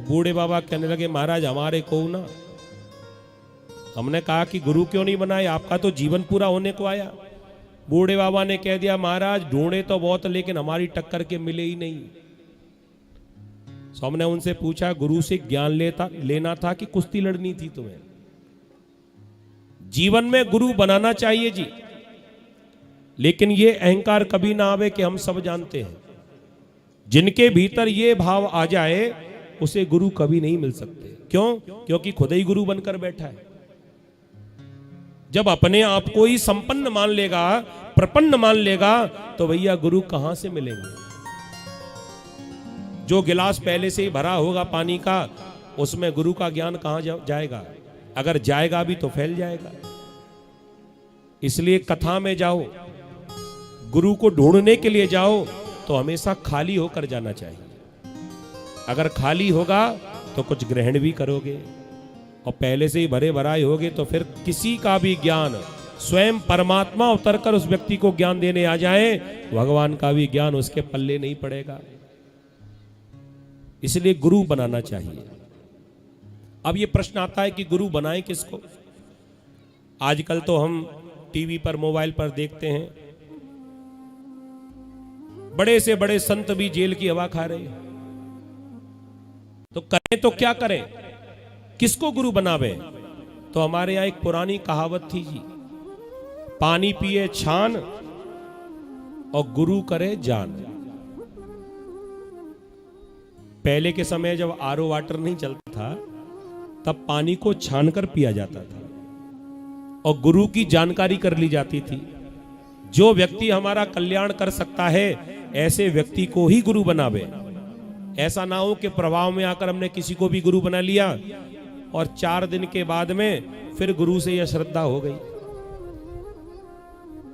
तो बूढ़े बाबा कहने लगे महाराज हमारे को ना। हमने कहा कि गुरु क्यों नहीं बनाए, आपका तो जीवन पूरा होने को आया। बूढ़े बाबा ने कह दिया महाराज ढूंढे तो बहुत लेकिन हमारी टक्कर के मिले ही नहीं। तो हमने उनसे पूछा गुरु से ज्ञान लेना था कि कुश्ती लड़नी थी तुम्हें? जीवन में गुरु बनाना चाहिए जी, लेकिन ये अहंकार कभी ना आवे कि हम सब जानते हैं। जिनके भीतर ये भाव आ जाए उसे गुरु कभी नहीं मिल सकते। क्यों? क्योंकि खुद ही गुरु बनकर बैठा है। जब अपने आप को ही संपन्न मान लेगा, प्रपन्न मान लेगा, तो भैया गुरु कहां से मिलेंगे? जो गिलास पहले से ही भरा होगा पानी का, उसमें गुरु का ज्ञान कहां जाएगा? अगर जाएगा भी तो फैल जाएगा। इसलिए कथा में जाओ, गुरु को ढूंढने के लिए जाओ तो हमेशा खाली होकर जाना चाहिए। अगर खाली होगा तो कुछ ग्रहण भी करोगे, और पहले से ही भरे भराए होगे तो फिर किसी का भी ज्ञान, स्वयं परमात्मा उतरकर उस व्यक्ति को ज्ञान देने आ जाए, भगवान का भी ज्ञान उसके पल्ले नहीं पड़ेगा। इसलिए गुरु बनाना चाहिए। अब ये प्रश्न आता है कि गुरु बनाएं किसको? आजकल तो हम टीवी पर, मोबाइल पर देखते हैं, बड़े से बड़े संत भी जेल की हवा खा रहे हैं। तो करें तो क्या करें, किसको गुरु बनावे? तो हमारे यहां एक पुरानी कहावत थी जी, पानी पिए छान और गुरु करे जान। पहले के समय जब आरओ वाटर नहीं चलता था, तब पानी को छानकर पिया जाता था और गुरु की जानकारी कर ली जाती थी। जो व्यक्ति हमारा कल्याण कर सकता है, ऐसे व्यक्ति को ही गुरु बनावे। ऐसा ना हो कि प्रभाव में आकर हमने किसी को भी गुरु बना लिया और 4 दिन के बाद में फिर गुरु से यह श्रद्धा हो गई।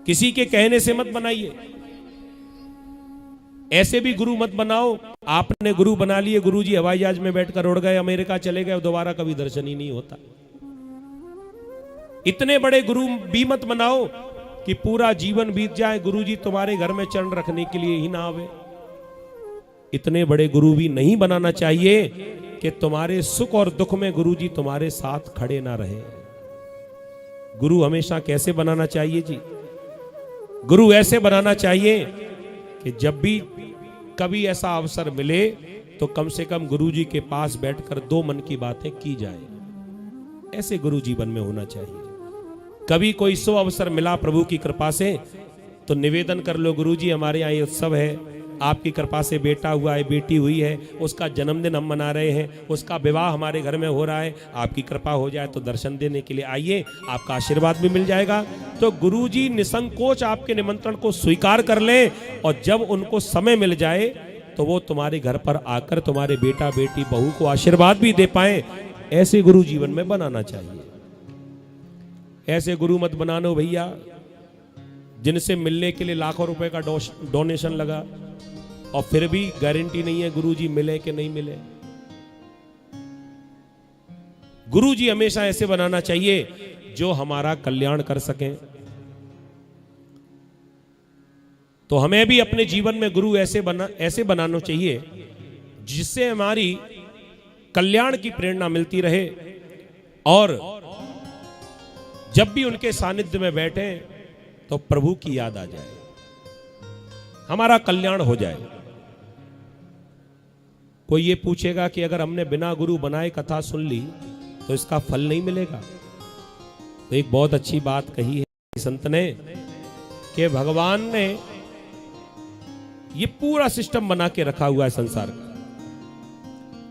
किसी के कहने से मत बनाइए, ऐसे भी गुरु मत बनाओ। आपने गुरु बना लिए, गुरुजी हवाई जहाज में बैठकर उड़ गए, अमेरिका चले गए, दोबारा कभी दर्शन ही नहीं होता। इतने बड़े गुरु भी मत बनाओ कि पूरा जीवन बीत जाए, गुरुजी तुम्हारे घर में चरण रखने के लिए ही ना आवे। इतने बड़े गुरु भी नहीं बनाना चाहिए कि तुम्हारे सुख और दुख में गुरुजी तुम्हारे साथ खड़े ना रहे। गुरु हमेशा कैसे बनाना चाहिए जी? गुरु ऐसे बनाना चाहिए कि जब भी कभी ऐसा अवसर मिले तो कम से कम गुरुजी के पास बैठकर 2 मन की बातें की जाए। ऐसे गुरु जीवन में होना चाहिए। कभी कोई शुभ अवसर मिला प्रभु की कृपा से तो निवेदन कर लो, गुरुजी हमारे यहाँ ये उत्सव है, आपकी कृपा से बेटा हुआ है, बेटी हुई है, उसका जन्मदिन हम मना रहे हैं, उसका विवाह हमारे घर में हो रहा है, आपकी कृपा हो जाए तो दर्शन देने के लिए आइए, आपका आशीर्वाद भी मिल जाएगा। तो गुरुजी निसंकोच आपके निमंत्रण को स्वीकार कर लें, और जब उनको समय मिल जाए तो वो तुम्हारे घर पर आकर तुम्हारे बेटा बेटी बहू को आशीर्वाद भी दे पाए। ऐसे गुरु जीवन में बनाना चाहिए। ऐसे गुरु मत बनानो भैया जिनसे मिलने के लिए लाखों रुपए का डोनेशन लगा और फिर भी गारंटी नहीं है गुरुजी मिले कि नहीं मिले। गुरुजी हमेशा ऐसे बनाना चाहिए जो हमारा कल्याण कर सकें। तो हमें भी अपने जीवन में गुरु ऐसे बनाना चाहिए जिससे हमारी कल्याण की प्रेरणा मिलती रहे, और जब भी उनके सानिध्य में बैठे तो प्रभु की याद आ जाए, हमारा कल्याण हो जाए। कोई ये पूछेगा कि अगर हमने बिना गुरु बनाए कथा सुन ली तो इसका फल नहीं मिलेगा। तो एक बहुत अच्छी बात कही है संत ने कि भगवान ने ये पूरा सिस्टम बना के रखा हुआ है संसार का।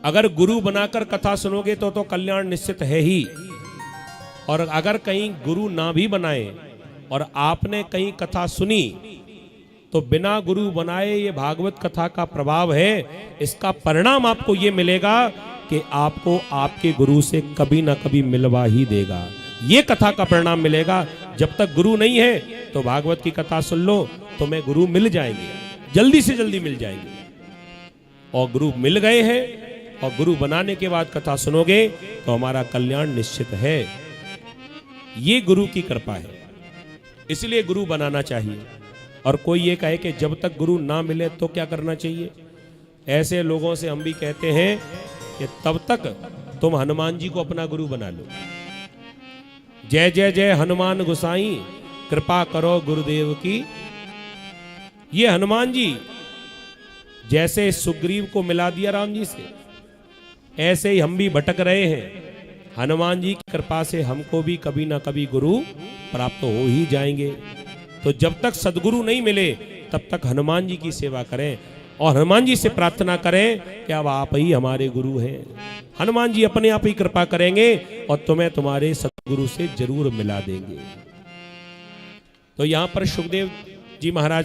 अगर गुरु बनाकर कथा सुनोगे तो कल्याण निश्चित है ही, और अगर कहीं गुरु ना भी बनाए और आपने कहीं कथा सुनी तो बिना गुरु बनाए ये भागवत कथा का प्रभाव है, इसका परिणाम आपको ये मिलेगा कि आपको आपके गुरु से कभी ना कभी मिलवा ही देगा। ये कथा का परिणाम मिलेगा। जब तक गुरु नहीं है तो भागवत की कथा सुन लो, तुम्हें गुरु मिल जाएंगे, जल्दी से जल्दी मिल जाएंगे। और गुरु मिल गए हैं और गुरु बनाने के बाद कथा सुनोगे तो हमारा कल्याण निश्चित है। ये गुरु की कृपा है, इसलिए गुरु बनाना चाहिए। और कोई ये कहे कि जब तक गुरु ना मिले तो क्या करना चाहिए? ऐसे लोगों से हम भी कहते हैं कि तब तक तुम हनुमान जी को अपना गुरु बना लो। जय जय जय हनुमान गोसाई, कृपा करो गुरुदेव की। ये हनुमान जी जैसे सुग्रीव को मिला दिया राम जी से, ऐसे ही हम भी भटक रहे हैं। हनुमान जी की कृपा से हमको भी कभी ना कभी गुरु प्राप्त हो ही जाएंगे। तो जब तक सदगुरु नहीं मिले तब तक हनुमान जी की सेवा करें और हनुमान जी से प्रार्थना करें कि अब आप ही हमारे गुरु हैं। हनुमान जी अपने आप ही कृपा करेंगे और तुम्हें तुम्हारे सदगुरु से जरूर मिला देंगे। तो यहां पर सुखदेव जी महाराज